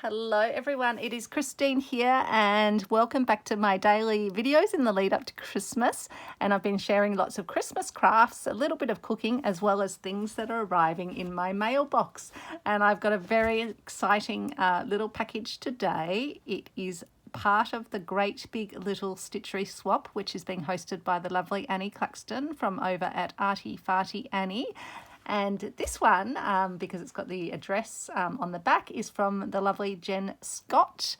Hello everyone, it is Christine here and welcome back to my daily videos in the lead up to Christmas. And I've been sharing lots of Christmas crafts, a little bit of cooking, as well as things that are arriving in my mailbox. And I've got a very exciting little package today. It is part of the Great Big Little Stitchery Swap, which is being hosted by the lovely Annie Claxton from over at Arty Farty Annie. And this one, because it's got the address on the back, is from the lovely Jen Scott,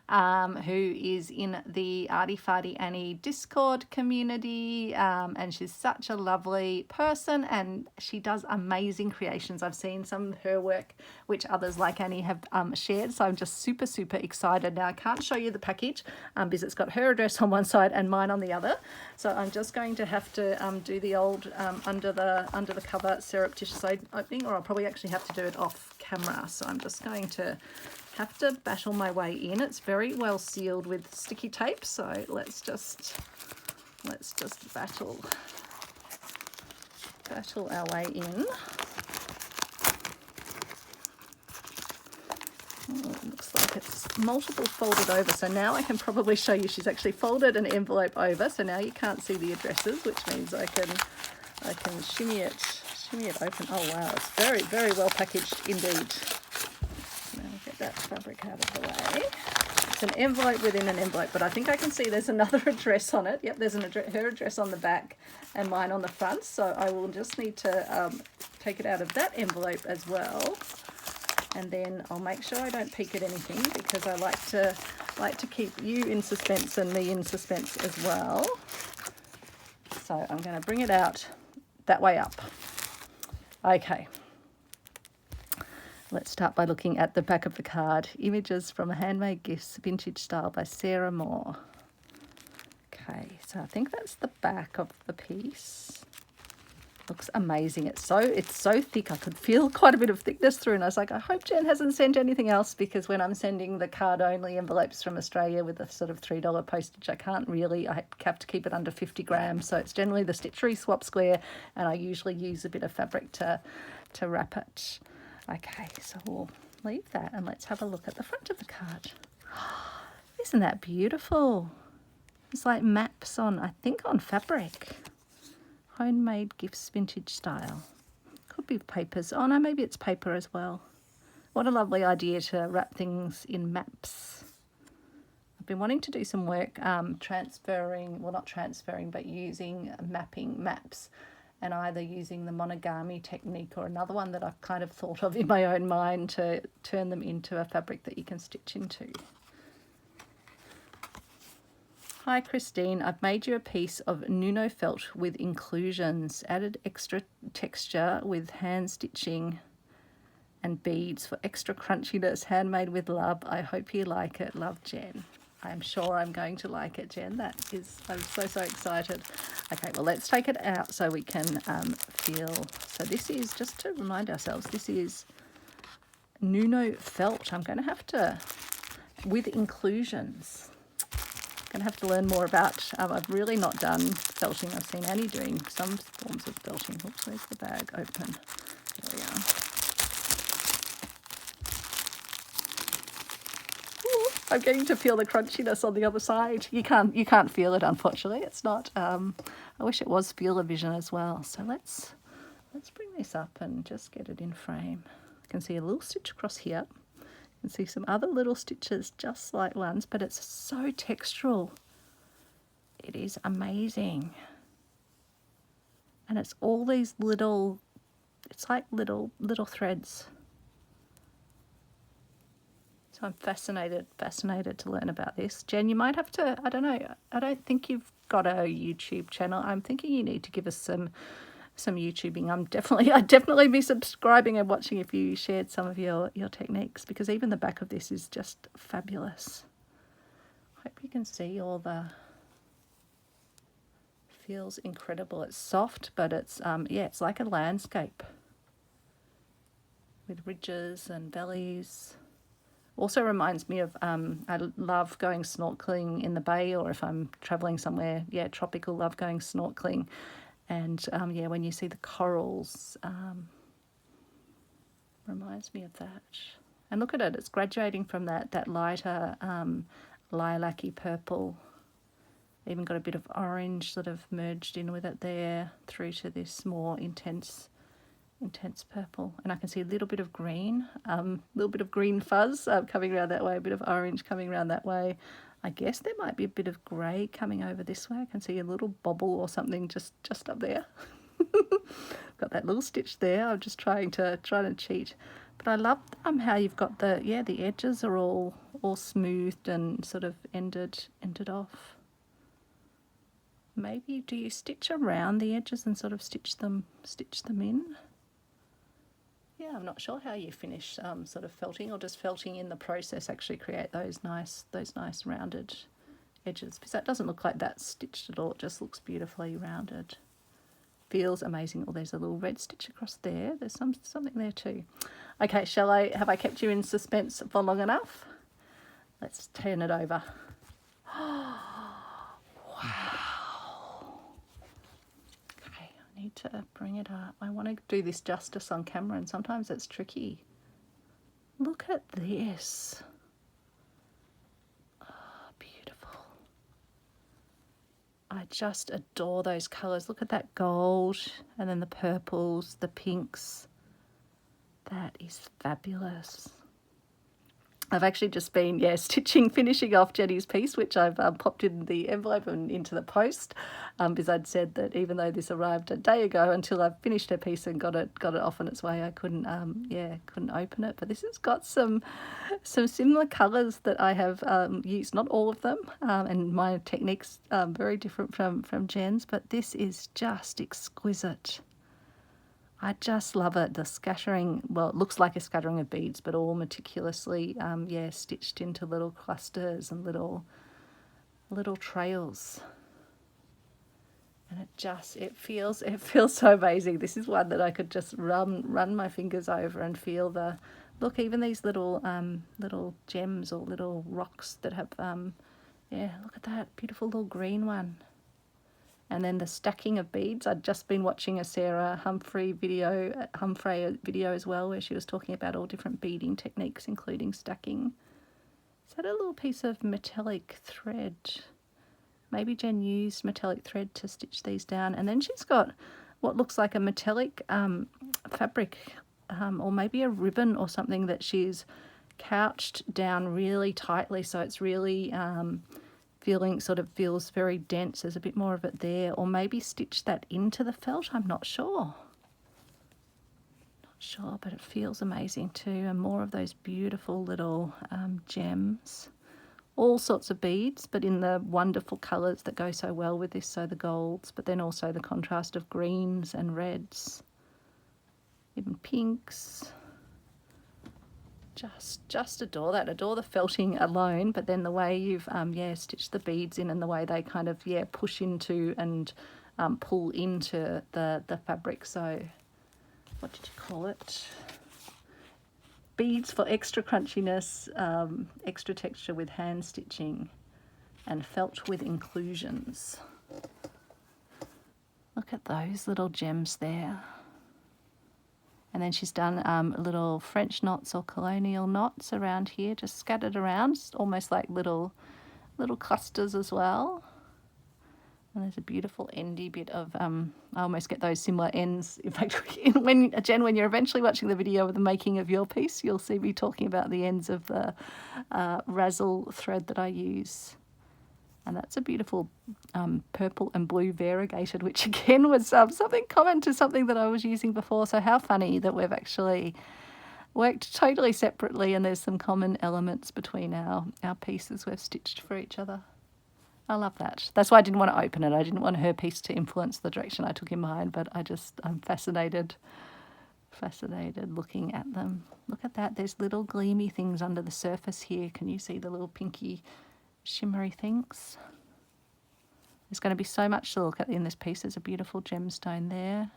who is in the Arty Farty Annie Discord community. And she's such a lovely person and she does amazing creations. I've seen some of her work, which others like Annie have shared. So I'm just super, super excited. Now I can't show you the package because it's got her address on one side and mine on the other. So I'm just going to have to do the old under the cover surreptitious opening, or I'll probably actually have to do it off camera. So I'm just going to have to battle my way in. It's very well sealed with sticky tape, so let's just battle our way in. Oh, it looks like it's multiple folded over, so now I can probably show you she's actually folded an envelope over, so now you can't see the addresses, which means I can shimmy it open. Oh wow, it's very, very well packaged indeed. Now I'll get that fabric out of the way. It's an envelope within an envelope, but I think I can see there's another address on it. Yep, there's her address on the back and mine on the front, so I will just need to take it out of that envelope as well. And then I'll make sure I don't peek at anything because I like to keep you in suspense and me in suspense as well. So I'm going to bring it out that way up. Okay. Let's start by looking at the back of the card. Images from Handmade Gifts, Vintage Style by Sarah Moore. Okay, so I think that's the back of the piece. Looks amazing. It's so thick. I could feel quite a bit of thickness through, and I was like, I hope Jen hasn't sent anything else, because when I'm sending the card only envelopes from Australia with a sort of $3 postage, I have to keep it under 50 grams. So it's generally the Stitchery Swap square, and I usually use a bit of fabric to wrap it. Okay, so we'll leave that and let's have a look at the front of the card. Isn't that beautiful? It's like maps on fabric. Homemade Gifts, Vintage Style. Could be papers. Oh no, maybe it's paper as well. What a lovely idea to wrap things in maps. I've been wanting to do some work using mapping maps, and either using the monogami technique or another one that I've kind of thought of in my own mind to turn them into a fabric that you can stitch into. Hi Christine, I've made you a piece of Nuno felt with inclusions, added extra texture with hand stitching and beads for extra crunchiness, handmade with love. I hope you like it. Love, Jen. I'm sure I'm going to like it, Jen. I'm so excited. Okay, well, let's take it out so we can feel. So this is, just to remind ourselves, this is Nuno felt. I'm going to have to, with inclusions, I'm going to have to learn more about. I've really not done felting. I've seen Annie doing some forms of felting. Oops, where's the bag open? There we are. I'm getting to feel the crunchiness on the other side. You can't feel it, unfortunately. It's not. I wish it was feel-o-vision as well. So let's bring this up and just get it in frame. I can see a little stitch across here. You can see some other little stitches just like ones, but it's so textural. It is amazing. And it's all these little, it's like little threads. So I'm fascinated to learn about this. Jen, you might have to, I don't know, I don't think you've got a YouTube channel. I'm thinking you need to give us some YouTubing. I'd definitely be subscribing and watching if you shared some of your techniques, because even the back of this is just fabulous. Hope you can see all the, feels incredible. It's soft, but it's it's like a landscape with ridges and valleys. Also reminds me of, I love going snorkeling in the bay, or if I'm traveling somewhere, tropical, love going snorkeling. And when you see the corals, reminds me of that. And look at it, it's graduating from that lighter lilac-y purple. Even got a bit of orange sort of merged in with it there, through to this more intense purple. And I can see a little bit of green, little bit of green fuzz coming around that way, a bit of orange coming around that way. I guess there might be a bit of grey coming over this way. I can see a little bobble or something just up there. Got that little stitch there. I'm just trying to cheat. But I love how you've got the edges are all smoothed and sort of ended off. Maybe do you stitch around the edges and sort of stitch them in? Yeah, I'm not sure how you finish sort of felting, or does felting in the process actually create those nice rounded edges? Because that doesn't look like that's stitched at all. It just looks beautifully rounded. Feels amazing. Oh, there's a little red stitch across there. There's something there too. Okay, have I kept you in suspense for long enough? Let's turn it over. Wow. Okay, I need to bring it up. I want to do this justice on camera, and sometimes it's tricky. Look at this. Oh, beautiful. I just adore those colours. Look at that gold, and then the purples, the pinks. That is fabulous. I've actually just been, finishing off Jenny's piece, which I've popped in the envelope and into the post, because I'd said that even though this arrived a day ago, until I've finished her piece and got it off on its way, I couldn't open it. But this has got some similar colours that I have used, not all of them, and my technique's very different from Jen's, but this is just exquisite. I just love it. The scattering, well, it looks like a scattering of beads, but all meticulously, stitched into little clusters and little trails. And it feels so amazing. This is one that I could just run my fingers over and feel look, even these little gems or little rocks that have, look at that beautiful little green one. And then the stacking of beads. I'd just been watching a Sarah Humphrey video as well, where she was talking about all different beading techniques, including stacking. Is that a little piece of metallic thread? Maybe Jen used metallic thread to stitch these down. And then she's got what looks like a metallic fabric, or maybe a ribbon or something that she's couched down really tightly, so it's really feels very dense. There's a bit more of it there, or maybe stitch that into the felt. I'm not sure, but it feels amazing too. And more of those beautiful little gems, all sorts of beads, but in the wonderful colours that go so well with this. So the golds, but then also the contrast of greens and reds, even pinks. Just adore that. Adore the felting alone, but then the way you've stitched the beads in, and the way they kind of push into and pull into the fabric. So what did you call it? Beads for extra crunchiness, extra texture with hand stitching, and felt with inclusions. Look at those little gems there. And then she's done little French knots or colonial knots around here, just scattered around, almost like little clusters as well. And there's a beautiful endy bit of, I almost get those similar ends. In fact, Jen, when you're eventually watching the video of the making of your piece, you'll see me talking about the ends of the razzle thread that I use. And that's a beautiful purple and blue variegated, which again was something common to something that I was using before. So how funny that we've actually worked totally separately, and there's some common elements between our pieces we've stitched for each other. I love that. That's why I didn't want to open it. I didn't want her piece to influence the direction I took in mine, but I'm fascinated looking at them. Look at that. There's little gleamy things under the surface here. Can you see the little pinky shimmery things? There's going to be so much to look at in this piece. There's a beautiful gemstone there,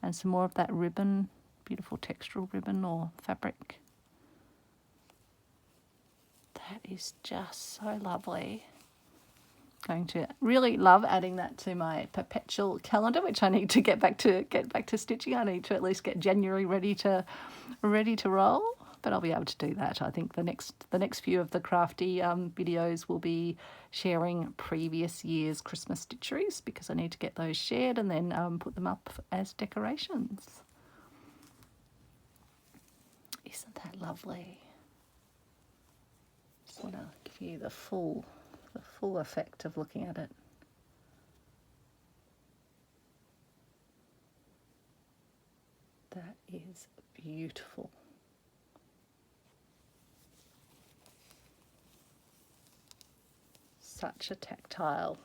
and some more of that ribbon, beautiful textural ribbon or fabric. That is just so lovely. Going to really love adding that to my perpetual calendar, which I need to get back to stitching. I need to at least get January ready to roll. but I'll be able to do that. I think the next few of the crafty videos will be sharing previous year's Christmas stitcheries, because I need to get those shared and then put them up as decorations. Isn't that lovely? Just want to give you the full effect of looking at it. That is beautiful. Such a tactile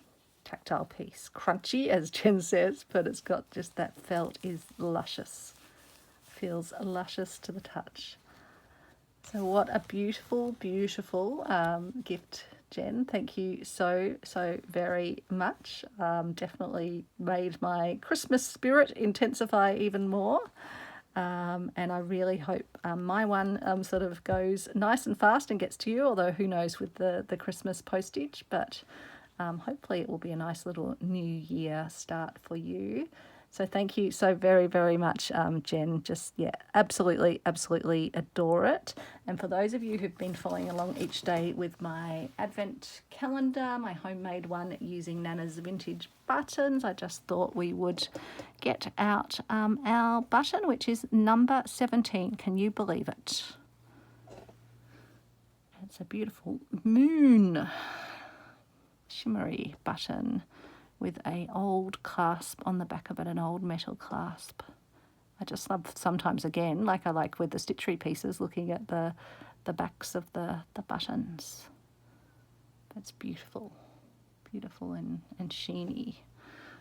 piece. Crunchy, as Jen says, but it's got just that felt is luscious. Feels luscious to the touch. So what a beautiful, beautiful gift, Jen. Thank you so very much. Definitely made my Christmas spirit intensify even more. And I really hope my one sort of goes nice and fast and gets to you, although who knows with the Christmas postage, but hopefully it will be a nice little new year start for you. So thank you so very, very much, Jen. Just, yeah, absolutely adore it. And for those of you who've been following along each day with my Advent calendar, my homemade one using Nana's vintage buttons, I just thought we would get out our button, which is number 17. Can you believe it? It's a beautiful moon shimmery button with a old clasp on the back of it, an old metal clasp. I just love sometimes, again, like I like with the Stitchery pieces, looking at the backs of the buttons. That's beautiful, beautiful and sheeny.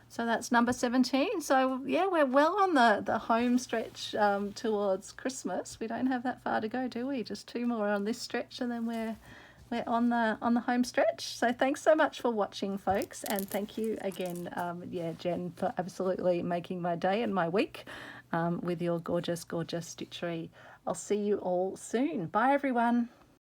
So that's number 17. So yeah, we're well on the home stretch towards Christmas. We don't have that far to go, do we? Just 2 more on this stretch, and then we're on the home stretch. So thanks so much for watching, folks, and thank you again, Jen, for absolutely making my day and my week with your gorgeous stitchery. I'll see you all soon. Bye, everyone.